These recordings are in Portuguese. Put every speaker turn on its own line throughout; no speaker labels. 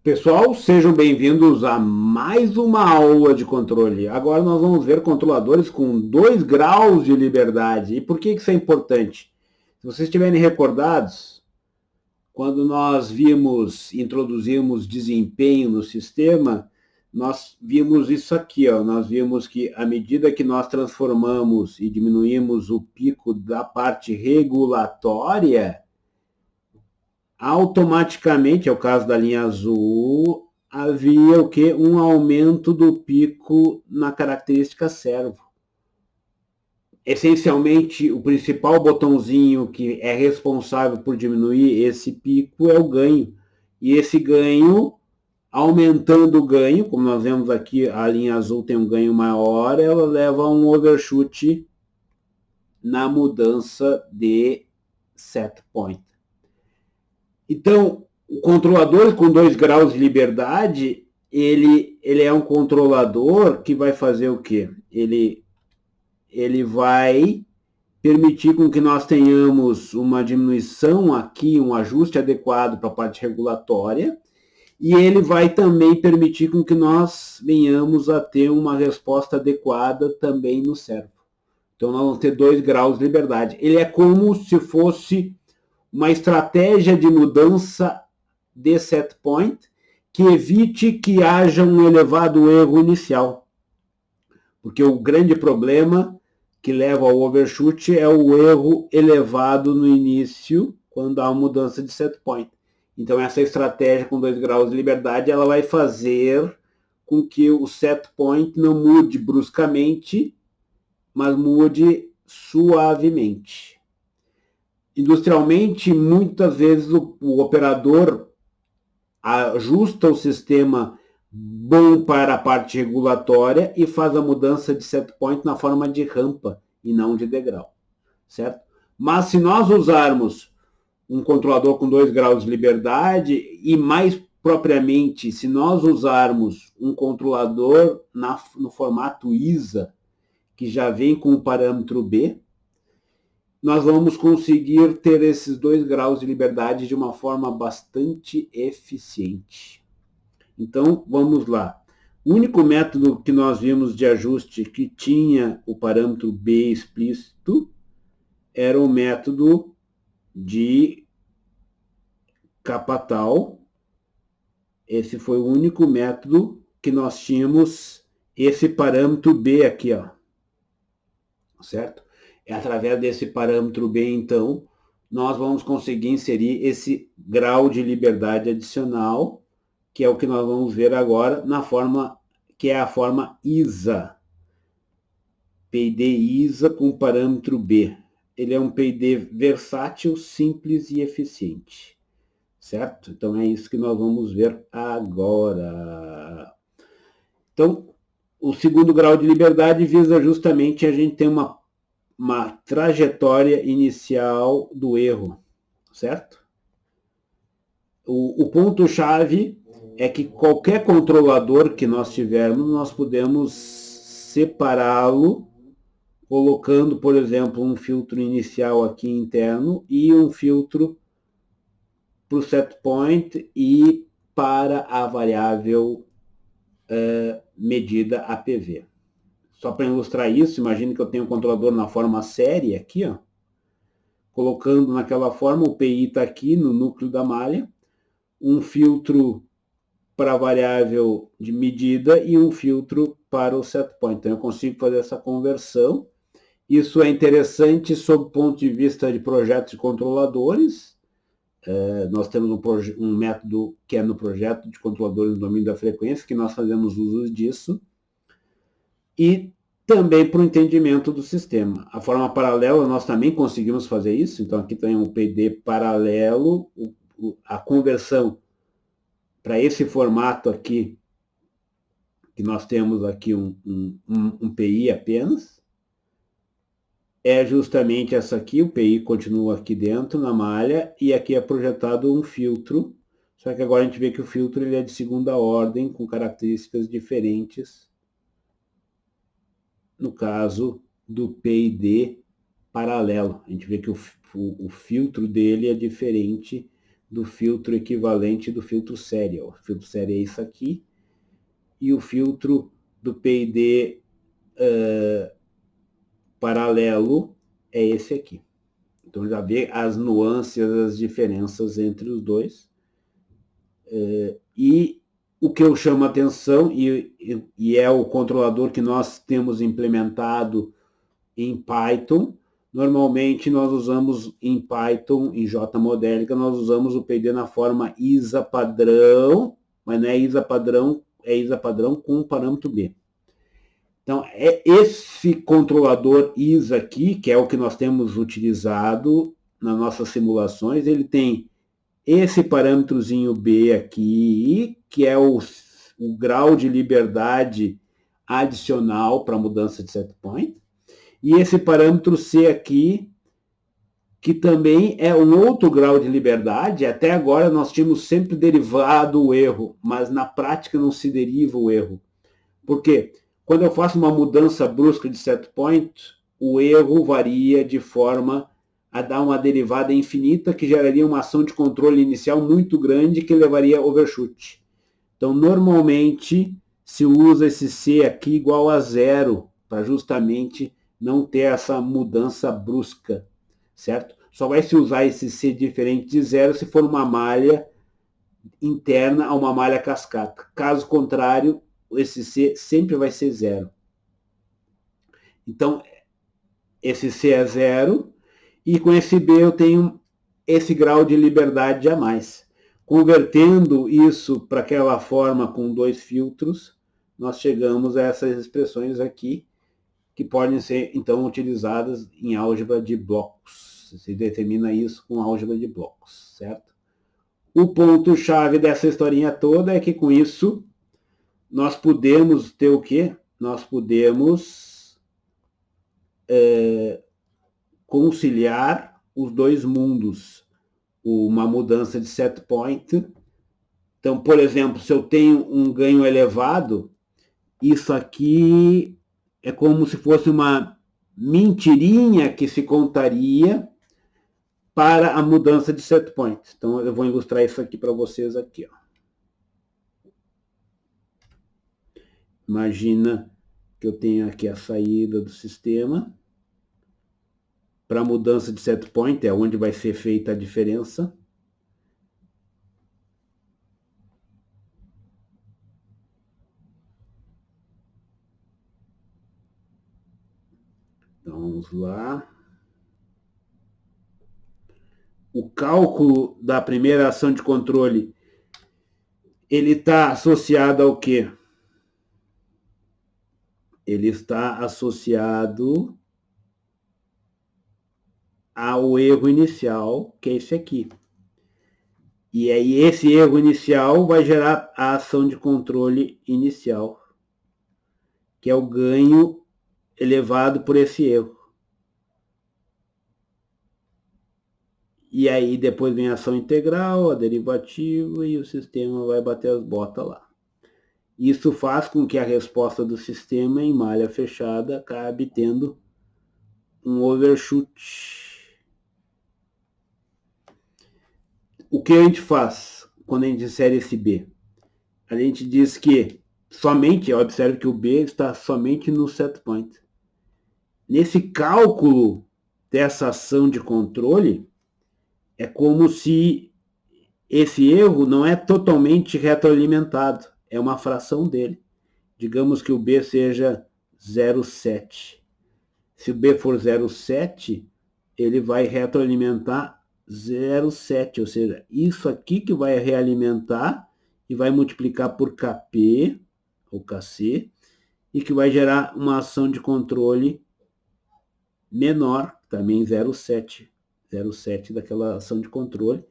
Pessoal, sejam bem-vindos a mais uma aula de controle. Agora nós vamos ver controladores com 2 graus de liberdade. E por que isso é importante? Se vocês estiverem recordados, quando nós introduzimos desempenho no sistema, nós vimos isso aqui, ó. Nós vimos que à medida que nós transformamos e diminuímos o pico da parte regulatória, automaticamente, é o caso da linha azul, havia o que? Um aumento do pico na característica servo. Essencialmente, o principal botãozinho que é responsável por diminuir esse pico é o ganho. E esse ganho, aumentando o ganho, como nós vemos aqui, a linha azul tem um ganho maior, ela leva a um overshoot na mudança de set point. Então, o controlador com 2 graus de liberdade, ele é um controlador que vai fazer o quê? Ele vai permitir com que nós tenhamos uma diminuição aqui, um ajuste adequado para a parte regulatória, e ele vai também permitir com que nós venhamos a ter uma resposta adequada também no servo. Então, nós vamos ter 2 graus de liberdade. Ele é como se fosse uma estratégia de mudança de set point que evite que haja um elevado erro inicial. Porque o grande problema que leva ao overshoot é o erro elevado no início, quando há uma mudança de set point. Então, essa estratégia com 2 graus de liberdade, ela vai fazer com que o set point não mude bruscamente, mas mude suavemente. Industrialmente, muitas vezes o operador ajusta o sistema bom para a parte regulatória e faz a mudança de set point na forma de rampa e não de degrau, certo? Mas se nós usarmos um controlador com 2 graus de liberdade e mais propriamente, se nós usarmos um controlador no formato ISA, que já vem com o parâmetro B, nós vamos conseguir ter esses 2 graus de liberdade de uma forma bastante eficiente. Então, vamos lá. O único método que nós vimos de ajuste que tinha o parâmetro B explícito era o método de Capatal. Esse foi o único método que nós tínhamos esse parâmetro B aqui, ó. Certo? É através desse parâmetro B, então, nós vamos conseguir inserir esse grau de liberdade adicional, que é o que nós vamos ver agora, na forma que é a forma ISA. PID ISA com parâmetro B. Ele é um PID versátil, simples e eficiente. Certo? Então, é isso que nós vamos ver agora. Então, o segundo grau de liberdade visa justamente a gente ter uma trajetória inicial do erro, certo? O ponto-chave é que qualquer controlador que nós tivermos, nós podemos separá-lo, colocando, por exemplo, um filtro inicial aqui interno e um filtro para o set point e para a variável medida APV. Só para ilustrar isso, imagine que eu tenho um controlador na forma série aqui, ó, colocando naquela forma, o PI está aqui no núcleo da malha, um filtro para a variável de medida e um filtro para o set point. Então, eu consigo fazer essa conversão. Isso é interessante sob o ponto de vista de projetos de controladores. Nós temos um método que é no projeto de controladores no domínio da frequência, que nós fazemos uso disso. E também para o entendimento do sistema. A forma paralela, nós também conseguimos fazer isso. Então, aqui tem um PD paralelo, a conversão para esse formato aqui, que nós temos aqui um PI apenas, é justamente essa aqui, o PI continua aqui dentro na malha, e aqui é projetado um filtro, só que agora a gente vê que o filtro ele é de segunda ordem, com características diferentes, no caso do PID paralelo. A gente vê que o filtro dele é diferente do filtro equivalente do filtro serial. O filtro serial é isso aqui, e o filtro do PID paralelo é esse aqui. Então já vê as nuances, as diferenças entre os dois. E o que eu chamo a atenção, e é o controlador que nós temos implementado em Python, normalmente nós usamos em Python, em JModélica, nós usamos o PID na forma ISA padrão, mas não é ISA padrão, é ISA padrão com parâmetro B. Então, é esse controlador ISA aqui, que é o que nós temos utilizado nas nossas simulações, ele tem esse parâmetrozinho B aqui, que é o grau de liberdade adicional para mudança de set point, e esse parâmetro C aqui, que também é um outro grau de liberdade. Até agora nós tínhamos sempre derivado o erro, mas na prática não se deriva o erro. Por quê? Quando eu faço uma mudança brusca de set point, o erro varia de forma a dar uma derivada infinita, que geraria uma ação de controle inicial muito grande, que levaria a overshoot. Então, normalmente, se usa esse C aqui igual a 0, para justamente não ter essa mudança brusca, certo? Só vai se usar esse C diferente de 0 se for uma malha interna a uma malha cascata. Caso contrário, esse C sempre vai ser 0. Então, esse C é 0, e com esse B eu tenho esse grau de liberdade a mais. Convertendo isso para aquela forma com 2 filtros, nós chegamos a essas expressões aqui, que podem ser, então, utilizadas em álgebra de blocos. Se determina isso com álgebra de blocos, certo? O ponto-chave dessa historinha toda é que, com isso, nós podemos ter o quê? Nós podemos conciliar os dois mundos. Uma mudança de set point. Então, por exemplo, se eu tenho um ganho elevado, isso aqui é como se fosse uma mentirinha que se contaria para a mudança de set point. Então, eu vou ilustrar isso aqui para vocês aqui. Ó. Imagina que eu tenho aqui a saída do sistema. Para a mudança de set point, é onde vai ser feita a diferença. Então, vamos lá. O cálculo da primeira ação de controle, ele está associado ao quê? Ele está associado ao erro inicial, que é esse aqui. E aí esse erro inicial vai gerar a ação de controle inicial, que é o ganho elevado por esse erro. E aí depois vem a ação integral, a derivativa, e o sistema vai bater as botas lá. Isso faz com que a resposta do sistema em malha fechada acabe tendo um overshoot. O que a gente faz quando a gente insere esse B? A gente diz que somente, observe que o B está somente no set point. Nesse cálculo dessa ação de controle, é como se esse erro não é totalmente retroalimentado, é uma fração dele. Digamos que o B seja 0,7. Se o B for 0,7, ele vai retroalimentar 0,7, ou seja, isso aqui que vai realimentar e vai multiplicar por Kp, ou Kc, e que vai gerar uma ação de controle menor, também 0,7. 0,7 daquela ação de controle.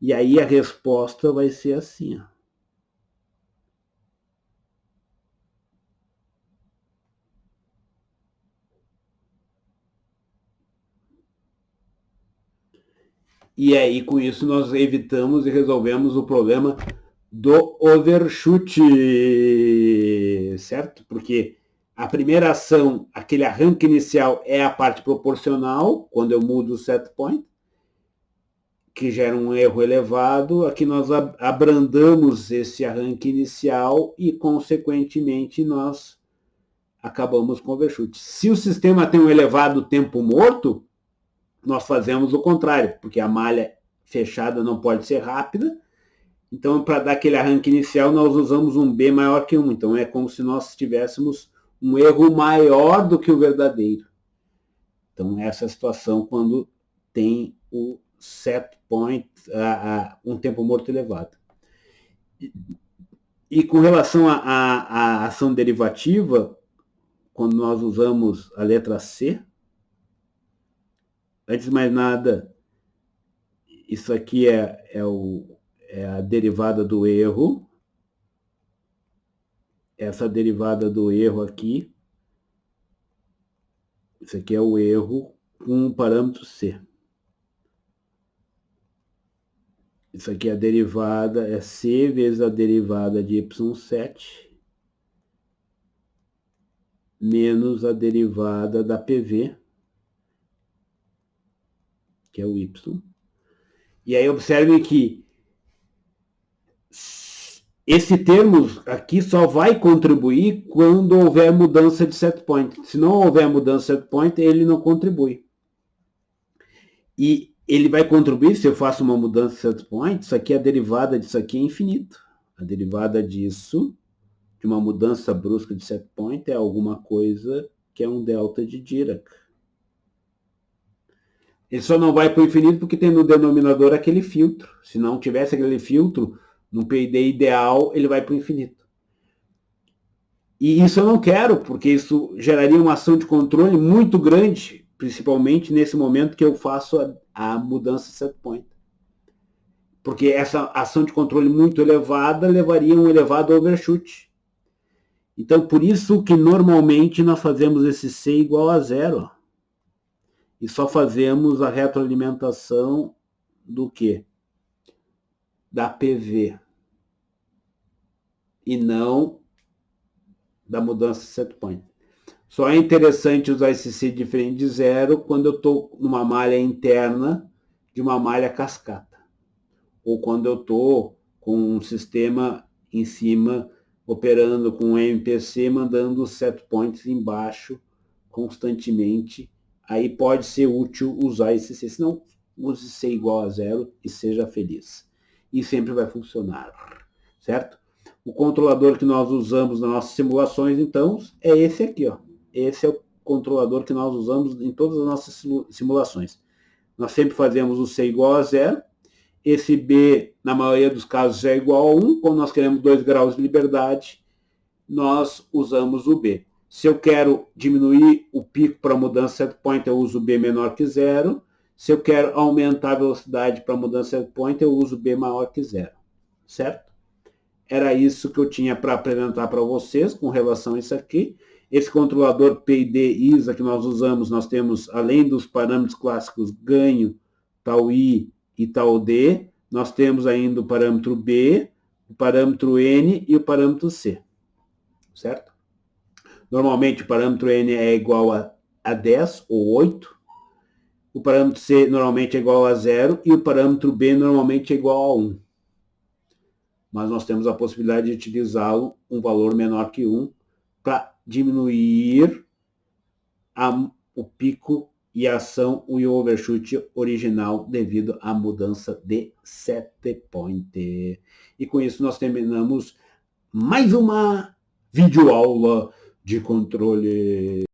E aí a resposta vai ser assim, ó. E aí, com isso, nós evitamos e resolvemos o problema do overshoot, certo? Porque a primeira ação, aquele arranque inicial, é a parte proporcional, quando eu mudo o set point, que gera um erro elevado. Aqui nós abrandamos esse arranque inicial e, consequentemente, nós acabamos com o overshoot. Se o sistema tem um elevado tempo morto, nós fazemos o contrário, porque a malha fechada não pode ser rápida. Então, para dar aquele arranque inicial, nós usamos um B maior que 1. Então, é como se nós tivéssemos um erro maior do que o verdadeiro. Então, essa é a situação quando tem o set point, um tempo morto elevado. E com relação à ação derivativa, quando nós usamos a letra C, antes de mais nada, isso aqui é a derivada do erro. Essa derivada do erro aqui, isso aqui é o erro com o parâmetro C. Isso aqui é a derivada, é C vezes a derivada de y7 menos a derivada da PV, que é o y. E aí observem que esse termo aqui só vai contribuir quando houver mudança de set point. Se não houver mudança de set point, ele não contribui. E ele vai contribuir se eu faço uma mudança de set point. Isso aqui, a derivada disso aqui é infinito. A derivada disso, de uma mudança brusca de set point, é alguma coisa que é um delta de Dirac. Ele só não vai para o infinito porque tem no denominador aquele filtro. Se não tivesse aquele filtro, no PID ideal, ele vai para o infinito. E isso eu não quero, porque isso geraria uma ação de controle muito grande, principalmente nesse momento que eu faço a mudança de set point. Porque essa ação de controle muito elevada levaria a um elevado overshoot. Então, por isso que normalmente nós fazemos esse C igual a 0. E só fazemos a retroalimentação do quê? Da PV. E não da mudança de set point. Só é interessante usar esse C diferente de 0 quando eu estou numa malha interna de uma malha cascata. Ou quando eu estou com um sistema em cima operando com o MPC, mandando os set points embaixo constantemente. Aí pode ser útil usar esse C. Se não, use C igual a 0 e seja feliz. E sempre vai funcionar, certo? O controlador que nós usamos nas nossas simulações, então, é esse aqui, ó. Esse é o controlador que nós usamos em todas as nossas simulações. Nós sempre fazemos o C igual a 0. Esse B, na maioria dos casos, é igual a 1. Quando nós queremos 2 graus de liberdade, nós usamos o B. Se eu quero diminuir o pico para mudança de set point, eu uso B menor que 0. Se eu quero aumentar a velocidade para mudança de set point, eu uso B maior que 0. Certo? Era isso que eu tinha para apresentar para vocês com relação a isso aqui. Esse controlador PID-ISA que nós usamos, nós temos, além dos parâmetros clássicos ganho, tau I e tau D, nós temos ainda o parâmetro B, o parâmetro N e o parâmetro C. Certo? Normalmente o parâmetro N é igual a 10 ou 8. O parâmetro C normalmente é igual a 0 e o parâmetro B normalmente é igual a 1. Mas nós temos a possibilidade de utilizá-lo um valor menor que 1 para diminuir o pico e a ação e o overshoot original devido à mudança de set point. E com isso nós terminamos mais uma videoaula de controle.